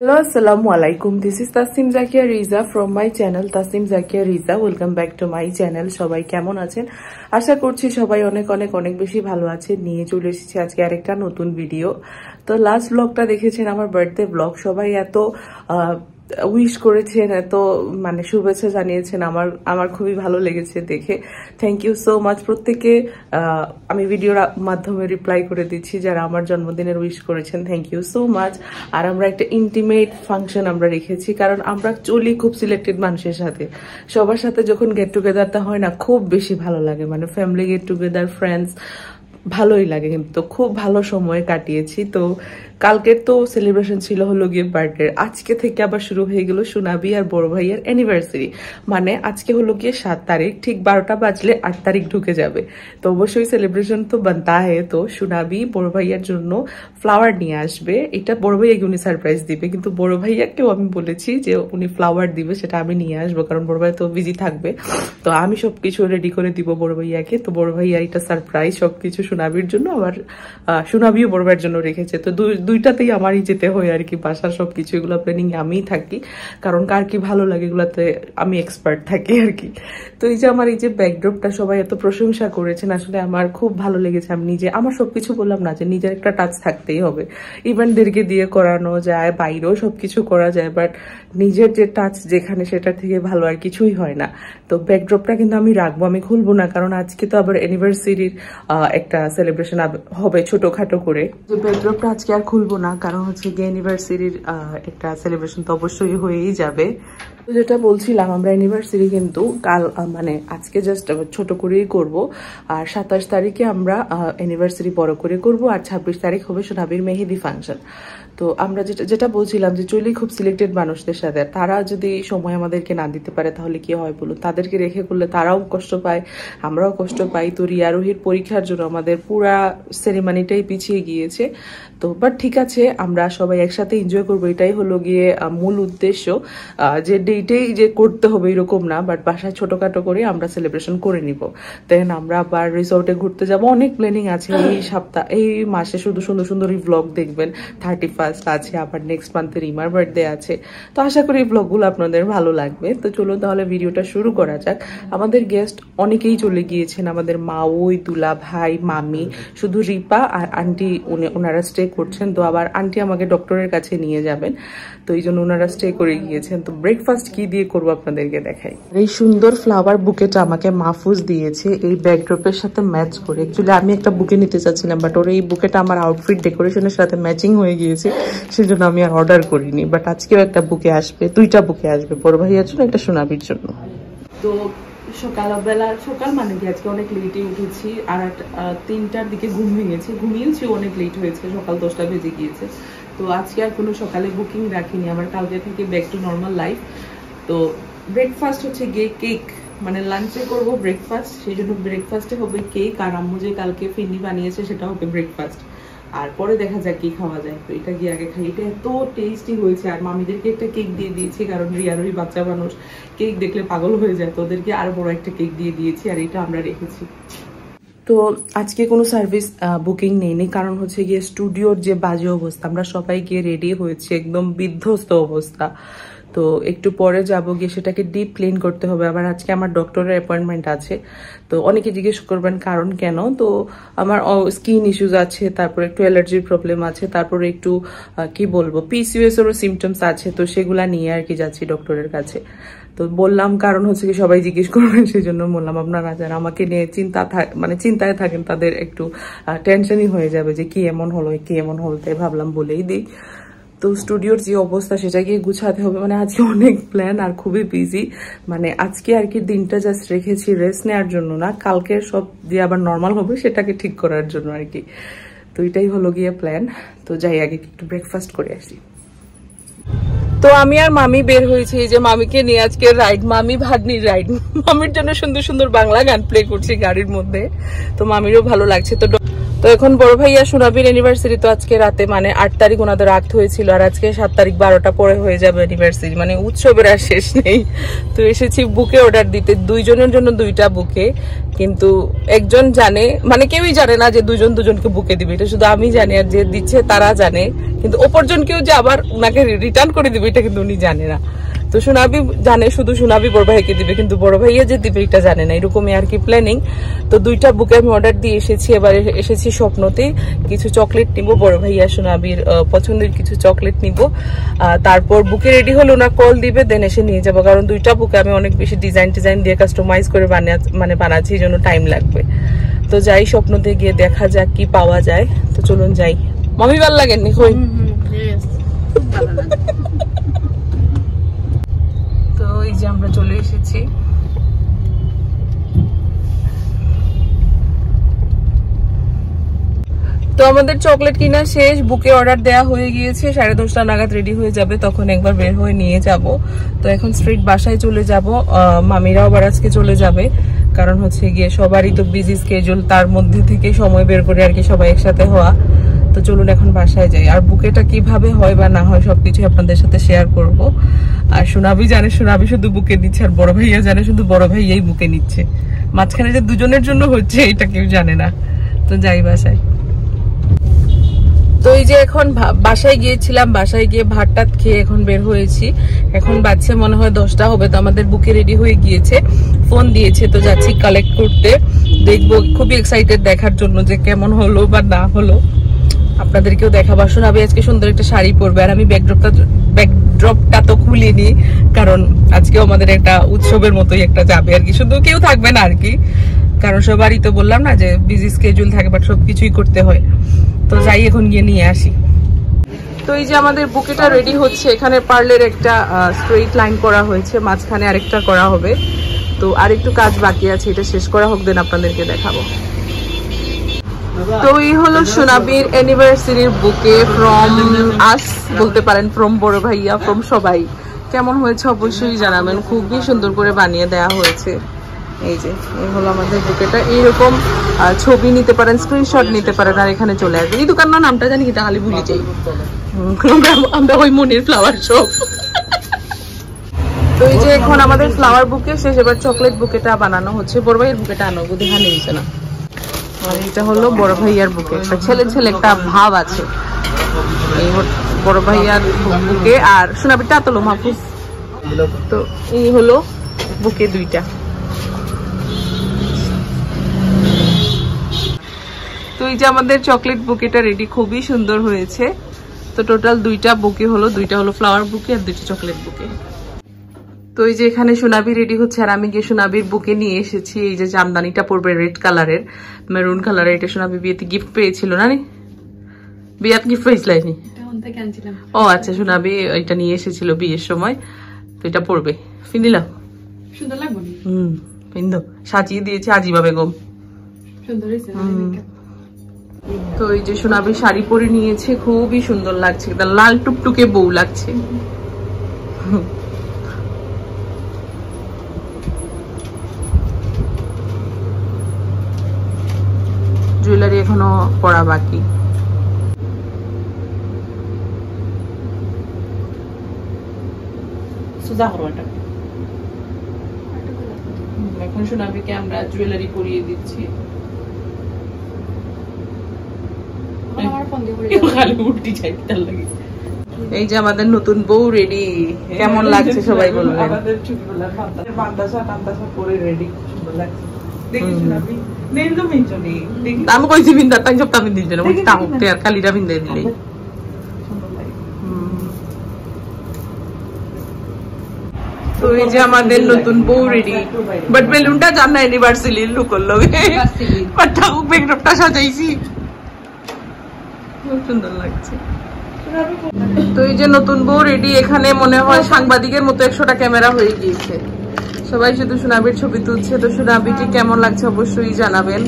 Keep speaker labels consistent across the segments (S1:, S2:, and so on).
S1: Hello, assalamu alaikum. This is Tasim Zakia Riza from my channel Tasim Zakia Riza. Welcome back to my channel. সবাই কেমন আছেন? আশা করছি সবাই অনেক অনেক অনেক বেশি ভালো আছেন। নিয়ে চলে এসেছি আজকে আরেকটা নতুন ভিডিও। তো লাস্ট ব্লগটা দেখেছেন আমার বার্থডে ব্লগ। সবাই এত উইশ করেছেন, এত মানে শুভেচ্ছা জানিয়েছেন, আমার খুবই ভালো লেগেছে দেখে। Thank you so much. প্রত্যেকে আমি ভিডিওর মাধ্যমে রিপ্লাই করে দিচ্ছি যারা আমার জন্মদিনের উইশ করেছেন। Thank you so much. আর আমরা একটা ইন্টিমেট ফাংশন আমরা রেখেছি, কারণ আমরা চলি খুব সিলেক্টেড মানুষের সাথে। সবার সাথে যখন গেট টুগেদারটা হয় না, খুব বেশি ভালো লাগে। মানে ফ্যামিলি গেট টুগেদার, ফ্রেন্ডস, ভালোই লাগে। কিন্তু খুব ভালো সময় কাটিয়েছি। তো কালকের তো সেলিব্রেশন ছিল হলো গিয়ে বার্থডে। আজকে থেকে আবার শুরু হয়ে গেল সোনাবি আর বড় ভাইয়ের অ্যানিভার্সারি। মানে আজকে হলো গিয়ে 7 তারিখ, ঠিক 12টা বাজলে 8 তারিখ ঢুকে যাবে। তো অবশ্যই সেলিব্রেশন তো বানতা হে। তো সোনাবি বড় ভাইয়ার জন্য ফ্লাওয়ার নিয়ে আসবে। এটা বড় ভাইয়াকে উনি সারপ্রাইজ দিবে, কিন্তু বড় ভাইয়াকেও আমি বলেছি যে উনি ফ্লাওয়ার দিবে, সেটা আমি নিয়ে আসবো, কারণ বড় ভাই তো বিজি থাকবে। তো আমি সবকিছু রেডি করে দিব বড় ভাইয়াকে। তো বড় ভাইয়া এটা সারপ্রাইজ সবকিছু সোনাবির জন্য, আবার সোনাবিও বড় ভাইয়ের জন্য রেখেছে। তো দুইটাতেই আমারই যেতে হয় আর কি। বাসার সবকিছু এগুলো প্ল্যানিং আমিই থাকি, কারণ কার কি ভালো লাগে এগুলাতে আমি এক্সপার্ট থাকি আর কি। তো এই যে আমার এই যে ব্যাকড্রপটা সবাই এত প্রশংসা করেছেন, আসলে আমার খুব ভালো লেগেছে। আমি নিজে আমার সবকিছু বললাম না যে নিজের একটা টাচ থাকতেই হবে। ইভেন্টদেরকে দিয়ে করানো যায়, বাইরেও সবকিছু করা যায়, বাট নিজের যে টাচ যেখানে, সেটার থেকে ভালো আর কিছুই হয় না। তো ব্যাকড্রপটা কিন্তু আমি রাখবো, আমি খুলবো না, কারণ আজকে তো আবার অ্যানিভার্সারির একটা সেলিব্রেশন হবে ছোটখাটো করে। যে ব্যাকড্রপটা আজকে আর খুলবো না, কারণ হচ্ছে গিয়ে অ্যানিভার্সারির একটা সেলিব্রেশন তো অবশ্যই হয়েই যাবে। তো যেটা বলছিলাম, আমরা অ্যানিভার্সারি কিন্তু কাল মানে আজকে জাস্ট ছোট করেই করব। আর 27 তারিখে আমরা অ্যানিভার্সারি বড় করে করব, আর 26 তারিখ হবে সোনাবির মেহেদি ফাংশন। তো আমরা যেটা বলছিলাম যে চলি খুব সিলেক্টেড মানুষদের সাথে, তারা যদি সময় আমাদেরকে না দিতে পারে তাহলে কি হয় বলুন? তাদেরকে রেখে করলে তারাও কষ্ট পায়, আমরাও কষ্ট পাই। তো রিয়ারোহির পরীক্ষার জন্য আমাদের পুরা সেরিমানিটাই পিছিয়ে গিয়েছে। তো বাট ঠিক আছে, আমরা সবাই একসাথে এনজয় করবো, এটাই হলো গিয়ে মূল উদ্দেশ্য। যে ডেটেই যে করতে হবে এরকম না, বাট বাসায় ছোটখাটো করে আমরা সেলিব্রেশন করে নিব। দেন আমরা আবার রিসোর্টে ঘুরতে যাব, অনেক প্ল্যানিং আছে এই মাসে। শুধু সুন্দর সুন্দর ব্লগ দেখবেন। 31st আছে, আবার নেক্সট মান্থে রিমার বার্থডে আছে। তো আশা করি এই ব্লগগুলো আপনাদের ভালো লাগবে। তো চলুন তাহলে ভিডিওটা শুরু করা যাক। আমাদের গেস্ট অনেকেই চলে গিয়েছেন, আমাদের মা, ওই দুলা ভাই, মামি, শুধু রিপা আর আন্টি ওনারা স্টে করছেন। তো আবার আন্টি আমাকে ডক্টরের কাছে নিয়ে যাবেন, তো এই জন্য ওনারা স্টে করে গিয়েছেন। তো ব্রেকফাস্ট কি দিয়ে করবো আপনাদেরকে দেখাই। এই সুন্দর ফ্লাওয়ার বুকেটা আমাকে মাহফুজ দিয়েছে এই ব্যাকড্রপের সাথে ম্যাচ করে। অ্যাকচুয়ালি আমি একটা বুকে নিতে চাচ্ছিলাম, বাট ওর এই বুকেটা আমার আউটফিট ডেকোরেশনের সাথে ম্যাচিং হয়ে গিয়েছে, সেজন্য আমি আর অর্ডার করিনি। বাট আজকেও একটা বুকে আসবে, 2টা বুকে আসবে, বড় ভাইয়ার জন্য, একটা সোনাবির জন্য। তো সকাল মানে কি আজকে অনেক লেটে উঠেছি, আর 3টার দিকে ঘুম ভেঙেছি, ঘুমিয়েছি অনেক লেট হয়েছে, সকাল 10টা বেজে গিয়েছে। তো আজকে আর কোনো সকালে বুকিং রাখিনি, আমার কালকে থেকে ব্যাক টু নর্মাল লাইফ। তো ব্রেকফাস্ট হচ্ছে গিয়ে কেক, মানে লাঞ্চে করবো ব্রেকফাস্ট, সেই জন্য ব্রেকফাস্টে হবে কেক। আর আম্মু যে কালকে ফিন্নি বানিয়েছে সেটা হবে ব্রেকফাস্ট, আর পরে দেখা যাক কি খাওয়া যায়। তো এটা গিয়ে আগে খাই। এটা এত টেস্টি হয়েছে, আর মামিদেরকে একটা কেক দিয়ে দিয়েছি, কারণ রিয়ারই বাচ্চা মানুষ, কেক দেখলে পাগল হয়ে যায়। তো ওদেরকে আরো বড় একটা কেক দিয়ে দিয়েছি, আর এটা আমরা রেখেছি। তো আজকে কোনো সার্ভিস বুকিং নেইনি, কারণ হচ্ছে গিয়ে স্টুডিওর যে বাজে অবস্থা, আমরা সবাই গিয়ে রেডি হয়েছি, একদম বিধ্বস্ত অবস্থা। তো একটু পরে যাবো, গিয়ে সেটাকে ডিপ ক্লিন করতে হবে। আবার আজকে আমার ডক্টরের অ্যাপয়েন্টমেন্ট আছে। তো অনেকে জিজ্ঞেস করবেন কারণ কেন। তো আমার স্কিন ইস্যুস আছে, তারপর একটু অ্যালার্জির প্রবলেম আছে, তারপরে একটু কি বলবো PCOS এরও সিমটমস আছে। তো সেগুলা নিয়ে আর কি যাচ্ছি ডক্টরের কাছে। তো বললাম কারণ হচ্ছে কি সবাই জিজ্ঞেস করবেন, সেই জন্য বললাম। আপনারা যারা আমাকে নিয়ে চিন্তায় থাকেন, তাদের একটু টেনশনই হয়ে যাবে যে কি এমন হলো, কি এমন হলো, তাই ভাবলাম বলেই দিই। তো স্টুডিওর যে অবস্থা সেটাকে গুছাতে হবে। মানে আজকে অনেক প্ল্যান আর খুবই বিজি। মানে আজকে আর কি দিনটা জাস্ট রেখেছি রেস্ট নেওয়ার জন্য না, কালকে সব যে আবার নর্মাল হবে সেটাকে ঠিক করার জন্য আর কি। তো এটাই হলো গিয়ে প্ল্যান। তো যাই আগে একটু ব্রেকফাস্ট করে আসি। তো আমি আর মামি বের হয়েছি, এই যে মামিকে নিয়ে আজকে রাইড, মামি ভাগ্নির রাইড। মামির জন্য সুন্দর সুন্দর বাংলা গান প্লে করছি গাড়ির মধ্যে, তো মামিরও ভালো লাগছে। তো তো এখন বড় ভাইয়া সুনাবির অ্যানিভার্সারি, তো আজকে রাতে মানে 8 তারিখ ওনাদের রাত হয়েছিল, আর আজকে 7 তারিখ 12টা পরে হয়ে যাবে অ্যানিভার্সারি, মানে উৎসবের আর শেষ নেই। তো এসেছি বুকে অর্ডার দিতে, 2 জনের জন্য 2টা বুকে, কিন্তু একজন জানে, মানে কেউই জানে না যে 2 জন 2 জনকে বুকে দিবে, এটা শুধু আমি জানি, আর যে দিচ্ছে তারা জানে, কিন্তু অপরজন কেউ যে আবার উনাকে রিটার্ন করে দিবে এটা কিন্তু উনি জানে না। তো সুনাবি জানে শুধু সুনাবি বড় ভাইকে দিবে, কিন্তু বড় ভাইয়া যে দিবে এটা জানে না, এরকমই আর কি প্ল্যানিং। তো 2টা বুকে আমি অর্ডার দিয়ে এসেছি। এবার এসেছি স্বপ্নতে, কিছু চকলেট নিব, বড় ভাইয়া সুনাবির পছন্দের কিছু চকলেট নিব, তারপর বুকে রেডি হলে ওনার কল দিবে, দেন এসে নিয়ে যাবো, কারণ 2টা বুকে আমি অনেক বেশি ডিজাইন দিয়ে কাস্টমাইজ করে বানাচ্ছি, এই জন্য টাইম লাগবে। তো যাই স্বপ্নতে গিয়ে দেখা যাক কি পাওয়া যায়। তো চলুন যাই। মামি ভাল লাগেননি? কই তো এই যে আমরা চলে এসেছি। তো আমাদের চকলেট কিনা শেষ, বুকে অর্ডার দেয়া হয়ে গিয়েছে, 10:30 নাগাদ রেডি হয়ে যাবে, তখন একবার বের হয়ে নিয়ে যাব। তো এখন স্ট্রিট বাসায় চলে যাব, মামিরাও আবার আজকে চলে যাবে, কারণ হচ্ছে গিয়ে সবারই তো বিজি স্কেজুল, তার মধ্যে থেকে সময় বের করে আর কি সবাই একসাথে হওয়া। তো চলুন এখন বাসায় যাই, আর বুকেটা কিভাবে হয় বা না হয় সবকিছু আপনাদের সাথে শেয়ার করব। আর সুনাবি জানে সুনাবি শুধু বুকে নিচ্ছে, আর বড় ভাইয়া জানে শুধু বড় ভাইয়াই বুকে নিচ্ছে, মাঝখানে যে 2 জনের জন্য হচ্ছে এটা কেউ জানে না। তো যাই বাসায়। তো এই যে এখন বাসায় গিয়েছিলাম, বাসায় গিয়ে ভাত টাত খেয়ে এখন বের হয়েছি, এখন বাজছে মনে হয় 10টা হবে। তো আমাদের বুকে রেডি হয়ে গিয়েছে, ফোন দিয়েছে, তো যাচ্ছি কালেক্ট করতে, দেখবো। খুবই এক্সাইটেড দেখার জন্য যে কেমন হলো বা না হলো, আপনাদেরকেও দেখাবো। সুনাবি আজকে সুন্দর একটা শাড়ি পরবে, আর আমি ব্যাকড্রপটা তো খুলিনি, কারণ আজকেও আমাদের একটা উৎসবের মতোই একটা যাবে আর কি, শুধু কেউ থাকবে না আর কি, কারণ সবারই তো বললাম না যে বিজি স্কেজুল থাকে, বাট সবকিছুই করতে হয়। তো যাই এখন গিয়ে নিয়ে আসি। তো এই যে আমাদের বুকেটা রেডি হচ্ছে, এখানে পার্লের একটা স্ট্রেইট লাইন করা হয়েছে, মাঝখানে আরেকটা করা হবে, তো আরেকটু কাজ বাকি আছে, এটা শেষ করা হোক, দেন আপনাদেরকে দেখাবো। তো এই হলো সুনাবির অ্যানিভার্সারির বুকে, ফ্রম আস বলতে পারেন, ফ্রম বড় ভাইয়া, ফ্রম সবাই। কেমন হয়েছে অবশ্যই জানাবেন, খুবই সুন্দর করে বানিয়ে দেওয়া হয়েছে। এই যে এই হলো আমাদের বুকেটা, এইরকম ছবি নিতে পারেন, স্ক্রিনশট নিতে পারেন, আর এখানে চলে আসবে। এই দোকানের নামটা জানি কি, তাহলে ভুলে যাই, আমরা ওই মনির ফ্লাওয়ার শপ। তো এই যে এখন আমাদের ফ্লাওয়ার বুকে শেষ, এবার চকলেট বুকেটা বানানো হচ্ছে। বড় ভাইয়ের বুকেটা আনো, দেখা নিয়েছে না, আর এটা হলো বড় ভাইয়ার বুকে, একটা ছেলে ছেলে একটা ভাব আছে। এই বড় ভাইয়ার বুকে, আর সোনাবিটা তোলো মাহফুজ। তো এই হলো বুকে 2টা। তো এই যে আমাদের চকলেট বুকেটা রেডি, খুবই সুন্দর হয়েছে। তো টোটাল 2টা বুকে হলো, 2টা হলো ফ্লাওয়ার বুকে আর 2টা চকলেট বুকে। তো এই যে এখানে সোনাবি রেডি হচ্ছে, আর আমি গিয়ে সোনাবির বুকে নিয়ে এসেছি। এই যে জামদানিটা পরবে রেড কালারের, মেরুন কালারের, এটা সোনাবি বিয়েতে গিফট পেয়েছিল না? বিয়াত গিফট পেয়েছিলাম। ও আচ্ছা, সোনাবি এটা নিয়ে এসেছিল বিয়ের সময়, তো এটা পরবে। ফিনিলাম, সুন্দর লাগবে। পিন্দো, সাজিয়ে দিয়েছে আজিবা বেগম, সুন্দর হয়েছে। তো এই যে সোনাবি শাড়ি পরে নিয়েছে, খুবই সুন্দর লাগছে, লাল টুকটুকে বউ লাগছে। জুয়েলারি এখনো পরা বাকি। এখন সোনাবিকে আমরা জুয়েলারি পরিয়ে দিচ্ছি। এই যে আমাদের নতুন বউ রেডি, কেমন লাগছে সবাই বলবেন। আমি কইছি বিন্দার টাইম সব আমি দিল আর কালিটা বিন্দা দিলেই। তো এই যে আমাদের নতুন বউ রেডি, বাট বেলুনটা জান না অ্যানিভার্সারি লুকর লগে, বাট ঠাকুর বেকড্রপটা সাজাইছি, খুব সুন্দর লাগছে। তো এই যে নতুন বউ রেডি, এখানে মনে হয় সাংবাদিকের মতো 100টা ক্যামেরা হয়ে গিয়েছে, সবাই শুধু সোনাবির ছবি তুলছে। তো সোনাবিকে কেমন লাগছে অবশ্যই জানাবেন।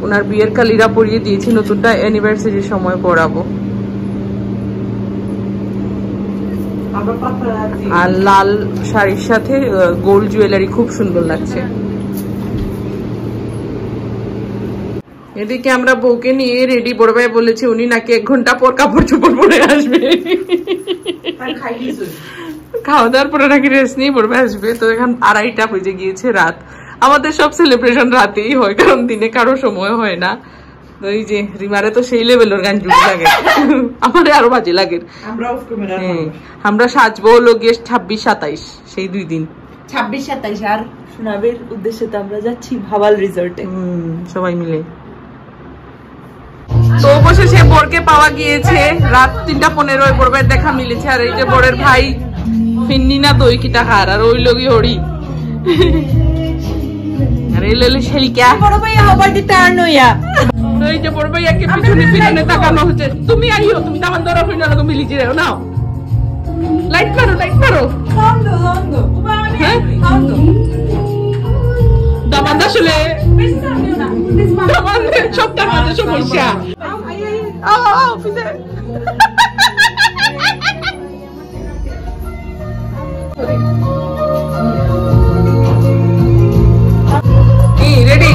S1: ওনার বিয়ের কালিরা পরিয়ে দিয়েছি, নতুনটা অ্যানিভার্সারির সময় পরাবো। আর লাল শাড়ির সাথে গোল্ড জুয়েলারি, খুব সুন্দর লাগছে। এদিকে আমরা বউকে নিয়ে রেডি, বড় ভাই বলেছে উনি নাকি 1 ঘন্টা পর কাপড় চোপড় পরে আসবে, খাওয়া দাওয়ার পরে নাকি রেস্ট নিয়ে বড় ভাই আসবে। তো এখন 2:30 বেজে গিয়েছে রাত। আমাদের সব সেলিব্রেশন রাতেই হয়, কারণ দিনে কারো সময় হয় না। তো এই যে রিমারে তো সেই লেভেলের গান জুড়ে লাগে, আমাদের আরো বাজে লাগে। আমরা সাজবো হলো গিয়ে 26-27 সেই 2 দিন,
S2: 26-27। আর সোনাবের উদ্দেশ্যে তো আমরা যাচ্ছি ভাওয়াল রিসর্টে
S1: সবাই মিলে। তো অবশেষে বরকে পাওয়া গিয়েছে, রাত 3:15 বড়ের দেখা মিলেছে। আর এই যে বরের ভাই ফিন্নি না দই কিটা খার, আর ওই লগি হরি আর এই লেলে শেলিকা
S2: বড় ভাই আবার দি টার্ন হইয়া।
S1: তো এই যে বড় ভাইয়াকে পিছনে পিছনে তাকানো হচ্ছে, তুমি আইও, তুমি দামান ধরা হই না, তুমি লিজে যাও নাও, লাইট মারো লাইট মারো। দামান আসলে দামান সবটার মধ্যে সমস্যা। রেডি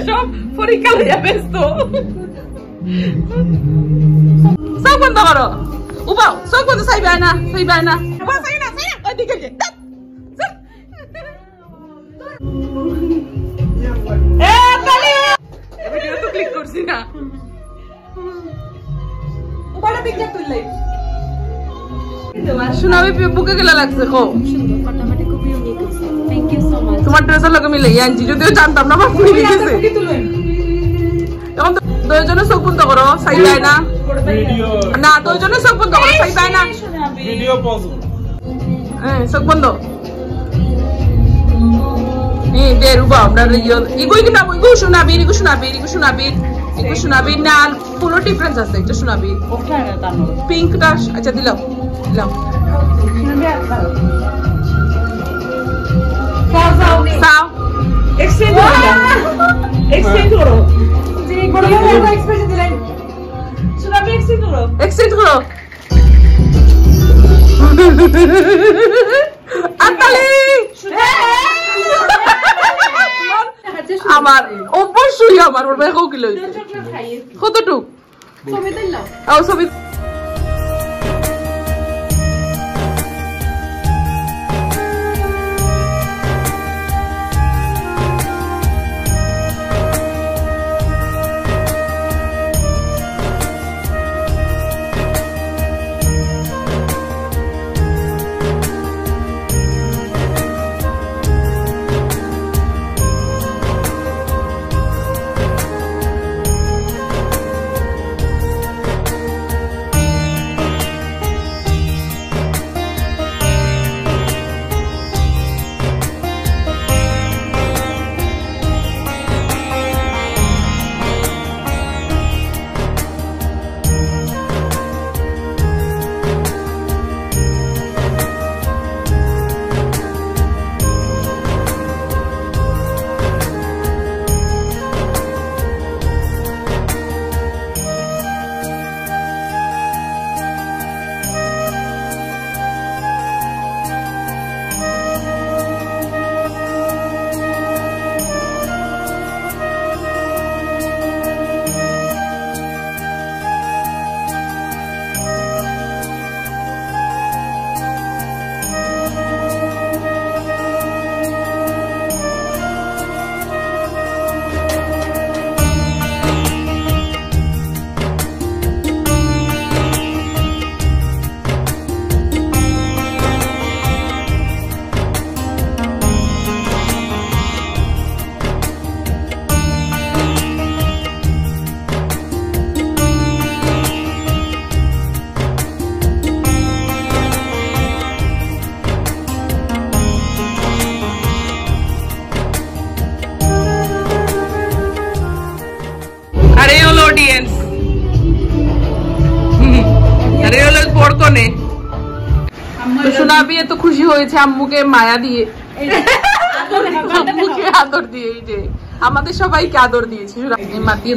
S1: সব পরীক্ষা লইয়া ব্যস্ত। সব বন্ধ করো, উপাও সব বন্ধ, সাইবে না সাইবে না ওইদিকে যে তো ক্লিক করছি না। শোনাবি বুকে গেলা লাগছে কো তোমার ড্রেসের লগে মিলে আনছি, যদিও জানতাম না, মিলে গেছে। এখন তো 2 জনে চোখ বন্ধ করো, সাই যায় না না, 2 জনে চোখ বন্ধ করো, সাই যায় না, চোখ বন্ধ। দে রুবা আমরা ইগোই কিনা ইগো শোনাবি, ইগো শোনাবি, ইগো শোনাবি, ইগো শোনাবি না, পুরো ডিফারেন্স আছে, এটা শোনাবি পিঙ্কটা। আচ্ছা দিলাম দিলাম, এক্সচেঞ্জ করো, এক্সচেঞ্জ করো। আমার অবশ্যই আমার ওর ভাই কিলো কতটুক ছবি হয়েছে আম্মুকে মায়া দিয়ে, আম্মুকে আদর দিয়ে, এই যে আমাদের সবাইকে আদর দিয়েছে মাতিয়ে।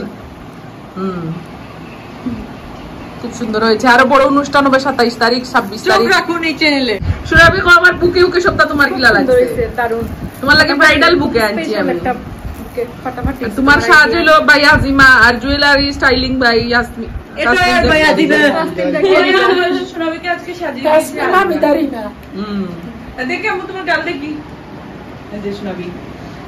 S1: খুব সুন্দর হয়েছে। আরো বড় অনুষ্ঠান হবে 27 তারিখ 26 তারিখ।
S2: রাখুন এই চ্যানেলে।
S1: সুরাবি কো আমার বুকে উকে সবটা তোমার কি লাগছে?
S2: দারুন।
S1: তোমার লাগে ব্রাইডাল বুকে আনছি আমি। তোমার সাজ হলো ভাই আজিমা, আর জুয়েলারি স্টাইলিং ভাই ইয়াসমিন।
S2: এটা ভাই আজিমা। সুরাবিকে আজকে সাজিয়েছি আমি দারিনা। দেখে আমি তোমার গাল দেখি। এই যে সুরাবি।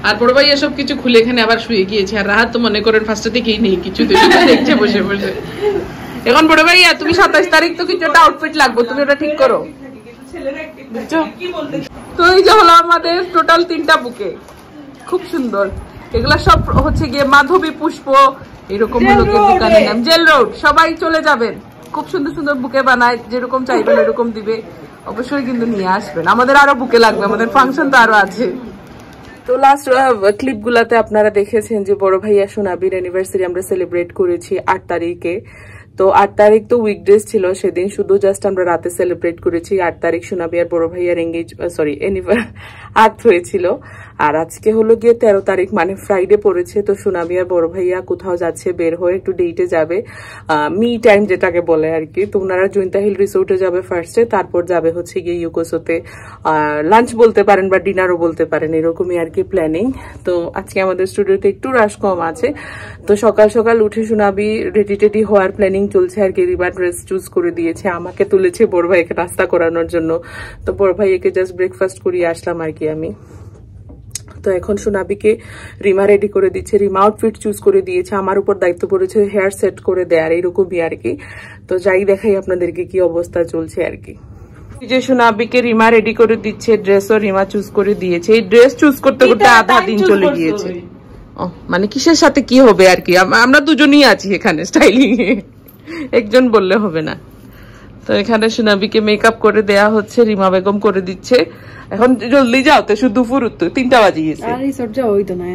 S1: আর বড় ভাই এসব কিছু খুলে এখানে আবার শুয়ে গিয়েছে। আর রাহাত তো মনে করেন ফার্স্টে থেকেই নেই কিছু, দেখছে বসে বসে। এখন বড় ভাই তুমি 27 তারিখ তো কিছু একটা আউটফিট লাগবে, তুমি ওটা ঠিক করো। তো এই যে হলো আমাদের টোটাল 3টা বুকে, খুব সুন্দর। এগুলা সব হচ্ছে গিয়ে মাধবী পুষ্প এরকম হলো গিয়ে দোকানের নাম, জেল রোড। সবাই চলে যাবেন, খুব সুন্দর সুন্দর বুকে বানায়, যেরকম চাইবেন এরকম দিবে। অবশ্যই কিন্তু নিয়ে আসবেন, আমাদের আরো বুকে লাগবে, আমাদের ফাংশন তো আরো আছে। তো লাস্ট ক্লিপ গুলাতে আপনারা দেখেছেন যে বড় ভাইয়া সোনাবির অ্যানিভার্সারি আমরা সেলিব্রেট করেছি 8 তারিখে। তো 8 তারিখ তো উইকডেজ ছিল, সেদিন শুধু জাস্ট আমরা রাতে সেলিব্রেট করেছি। 8 তারিখ সোনাবি আর বড় ভাইয়ার আর্ট হয়েছিল। আর আজকে হলো গিয়ে 13 তারিখ, মানে ফ্রাইডে পড়েছে। তো সোনাবি আর বড় ভাইয়া কোথাও যাচ্ছে, বের হয়ে একটু ডেটে যাবে, মি টাইম যেটাকে বলে আর কি। তো ওনারা জৈন্তা হিল রিসোর্টে যাবে ফার্স্টে, তারপর যাবে হচ্ছে গিয়ে ইউকোসোতে লাঞ্চ বলতে পারেন বা ডিনারও বলতে পারেন, এরকমই আর কি প্ল্যানিং। তো আজকে আমাদের স্টুডিওতে একটু রাশ কম আছে। তো সকাল সকাল উঠে সোনাবি রেডি টেডি হওয়ার প্ল্যানিং চলছে আর কি। রিবা ড্রেস চুজ করে দিয়েছে, আমাকে তুলেছে বড় ভাইকে নাস্তা করানোর জন্য। তো বড় ভাইকে জাস্ট ব্রেকফাস্ট করিয়ে আসলাম আর কি আমি। তো এখন সোনাবিকে রিমা রেডি করে দিচ্ছে, রিমা আউটফিট চুজ করে দিয়েছে, আমার উপর দায়িত্ব পড়েছে হেয়ার সেট করে দেয়ার, এরকমই আর কি। তো যাই দেখাই আপনাদেরকে কি অবস্থা চলছে আর কি। যে সোনাবিকে রিমা রেডি করে দিচ্ছে, ড্রেসও রিমা চুজ করে দিয়েছে। এই ড্রেস চুজ করতে করতে আধা দিন চলে গিয়েছে। মানে কিসের সাথে কি হবে আর কি, আমরা দুজনই আছি এখানে স্টাইলিং এ, একজন বললে হবে না। তো এখানে সোনাবিকে মেকআপ করে দেয়া হচ্ছে, রিমা বেগম করে দিচ্ছে। এখন জলদি যাও তো, শুধু দুপুর 3টা বাজে গেছে।
S2: আর রিসোর্ট যাও হইতো না,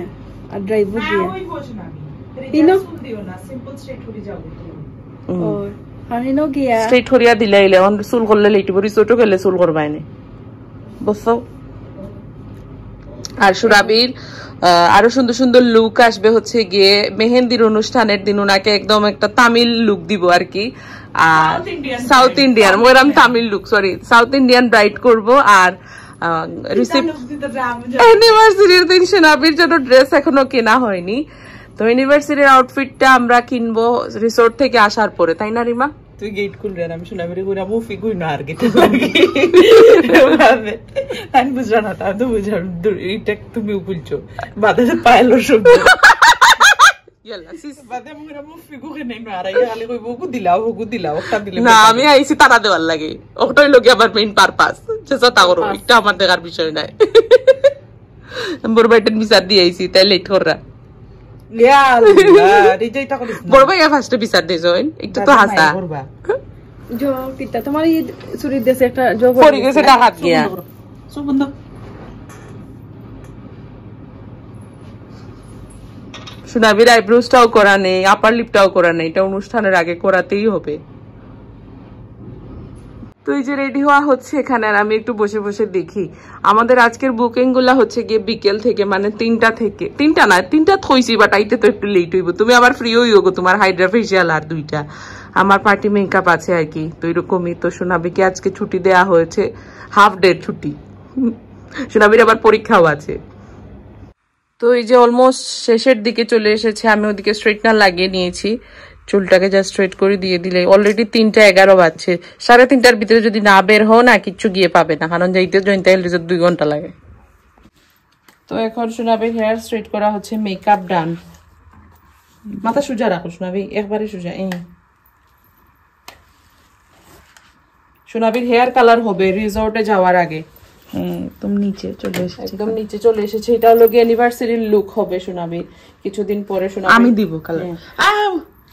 S2: আর ড্রাইভার দিয়ে ওই বস না ইনো দিও না, সিম্পল স্ট্রেট করে যাও তো। ও আর ইনো গিয়া
S1: স্ট্রেট করিয়া দিলাইলে অন চুল করলে লেটিব, রিসোর্টও গেলে চুল করবাইনে বুঝছো। আর সুরাবির আরো সুন্দর সুন্দর লুক আসবে হচ্ছে গিয়ে মেহেন্দির অনুষ্ঠানের দিন। ওনাকে একদম একটা তামিল লুক দিব আর কি, আর সাউথ ইন্ডিয়ান ওরম Tamil look, sorry south Indian bride করব। আর অ্যানিভার্সারির দিন সোনাবির জন্য ড্রেস এখনো কেনা হয়নি। তো অ্যানিভার্সারির আউটফিটটা আমরা কিনবো রিসোর্ট থেকে আসার পরে, তাই না রিমা?
S2: তুই গেট খুললে আমি সোনাবির কইরা মুফি কই না আর কি আমি বুঝরা না, তা তো বুঝরা এইটা তুমি বলছো বাদে পাইলো সব
S1: আমি আইসি তারা দেওয়ার লাগে, ওটাই লোক আমার মেইন পারপাস, চেষ্টা করো, এটা আমার দেখার বিষয় নাই। বড় ভাইটার বিচার দিয়ে আইসি, তাই লেট কররা বড় ভাই ফার্স্টে বিচার দিয়েছ, একটু তো হাসা
S2: তোমার চুরি দেশে একটা
S1: পড়ে গেছে হাত গিয়া। সোনাবির আইব্রোজটাও করা নেই, আপার লিপটাও করা নেই, এটা অনুষ্ঠানের আগে করাতেই হবে। তো এই যে রেডি হওয়া হচ্ছে এখানে, আর আমি একটু বসে বসে দেখি। আমাদের আজকের বুকিং গুলা হচ্ছে গিয়ে বিকেল থেকে, মানে 3টা থেকে, 3টা না 3টা থইছি, বাট আইতে তো একটু লেট হইব। তুমি আবার ফ্রি হইও গো, তোমার হাইড্রা ফেসিয়াল আর 2টা, আমার পার্টি মেকআপ আছে আর কি। তো এরকমই। তো সোনাবিকে আজকে ছুটি দেয়া হয়েছে, হাফ ডে ছুটি। সোনাবির আবার পরীক্ষাও আছে। তো এই যে অলমোস্ট শেষের দিকে চলে এসেছে, আমি ওদিকে স্ট্রেটনার লাগিয়ে নিয়েছি, চুলটাকে জাস্ট স্ট্রেট করে দিয়ে দিলে। অলরেডি 3:11 বাজছে, 3:30টার ভিতরে যদি না বের হও না কিচ্ছু গিয়ে পাবে না, কারণ যাইতে জয়ন্তা হিল রিসোর্ট 2 ঘন্টা লাগে। তো এখন সোনাবির হেয়ার স্ট্রেট করা হচ্ছে, মেকআপ ডান। মাথা সোজা রাখো সোনাবি, একবারে সোজা। সোনাবির হেয়ার কালার হবে রিসোর্টে যাওয়ার আগে।
S2: তুমি নিচে চলে এসেছে,
S1: একদম নিচে চলে এসেছে। এটা হলো গিয়ে অ্যানিভার্সারির লুক হবে সোনাবির। কিছুদিন পরে সোনাবি
S2: আমি দিব কালার,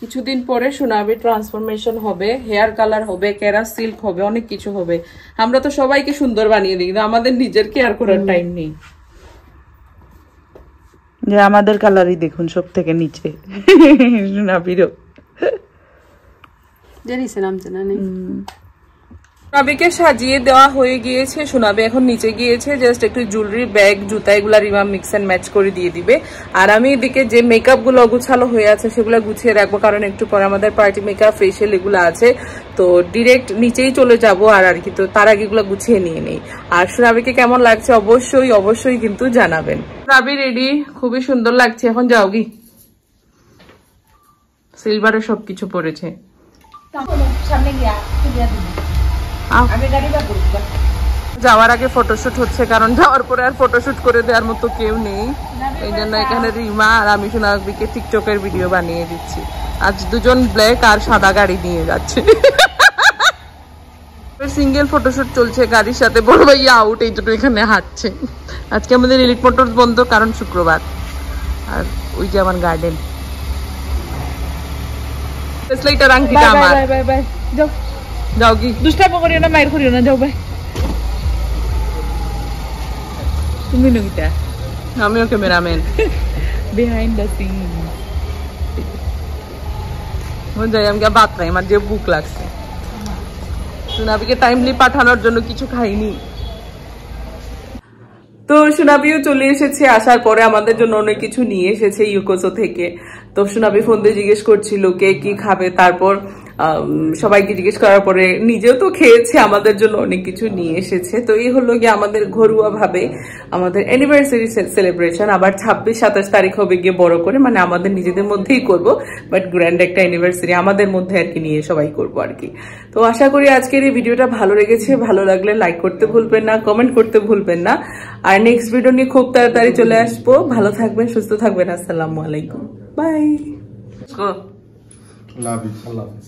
S1: কিছুদিন পরে সোনাবির ট্রান্সফরমেশন হবে, হেয়ার কালার হবে, কেরা সিল্ক হবে, অনেক কিছু হবে। আমরা তো সবাইকে সুন্দর বানিয়ে দিই, কিন্তু আমাদের নিজের কেয়ার করার টাইম নেই।
S2: যে আমাদের কালারই দেখুন সব থেকে নিচে সোনাবিরও জানিস নাম জানা নেই।
S1: সোনাবিকে সাজিয়ে দেওয়া হয়ে গিয়েছে। সোনাবি এখন নিচে গিয়েছে, জাস্ট একটু জুয়েলারি, ব্যাগ, জুতা এগুলা রিমা মিক্স এন্ড ম্যাচ করে দিয়ে দিবে। আর আমি এদিকে যে মেকআপ গুলো অগুছালো হয়ে আছে সেগুলো গুছিয়ে রাখবো, কারণ একটু পরে আমাদের পার্টি মেকআপ, ফেশিয়াল এগুলো আছে, তো ডিরেক্ট নিচেই চলে যাবো আর কি। তো তার আগে এগুলো গুছিয়ে নিয়ে নেই। আর সোনাবিকে কেমন লাগছে অবশ্যই কিন্তু জানাবেন। সোনাবি রেডি, খুবই সুন্দর লাগছে। এখন যাও গি, সিলভারের সবকিছু পড়েছে। যাওয়ার আগে ফটোশুট হচ্ছে, কারণ যাওয়ার পরে আর ফটোশুট করে দেওয়ার মতো কেউ নেই, এই জন্য এখানে রিমা আর আমি সোনাবিকে টিকটকের ভিডিও বানিয়ে দিচ্ছি। আজ দুজন ব্ল্যাক আর সাদা গাড়ি নিয়ে যাচ্ছে। সিঙ্গেল ফটোশুট চলছে গাড়ির সাথে, বড় ভাইয়া আউট, এই দুটো এখানে হাঁটছে। আজকে আমাদের ইলেকট্রিক মোটর বন্ধ, কারণ শুক্রবার। আর ওই যে আমার গার্ডেন, যাও কি দুষ্টামি করিও না, মায়ের করিও না, যাও ভাই। তুমি নইটা, আমিও ক্যামেরাম্যান, বিহাইন্ড দ্য সিন। যাই আমি বাত নাই, আমার যে বুক লাগছে। সোনাবিকে টাইমলি পাঠানোর জন্য কিছু খাইনি। তো সোনাবিও চলে এসেছে, আসার পরে আমাদের জন্য অনেক কিছু নিয়ে এসেছে ইউকোসো থেকে। তো সোনাবি ফোন দিয়ে জিজ্ঞেস করছিল কে কি খাবে, তারপর সবাইকে জিজ্ঞেস করার পরে নিজেও তো খেয়েছে, আমাদের জন্য অনেক কিছু নিয়ে এসেছে। তো এই হলো গিয়ে আমাদের ঘরোয়া ভাবে আমাদের অ্যানিভার্সারি সেলিব্রেশন। আবার 26-27 তারিখ হবে গিয়ে বড় করে, মানে আমাদের নিজেদের মধ্যেই করব, বাট গ্র্যান্ড একটা অ্যানিভার্সারি আমাদের মধ্যে আর কি নিয়ে সবাই করবো আর কি। তো আশা করি আজকের এই ভিডিওটা ভালো লেগেছে। ভালো লাগলে লাইক করতে ভুলবেন না, কমেন্ট করতে ভুলবেন না। আর নেক্সট ভিডিও নিয়ে খুব তাড়াতাড়ি চলে আসবো। ভালো থাকবেন, সুস্থ থাকবেন। আসসালামু আলাইকুম, by.
S3: Love you. I love you.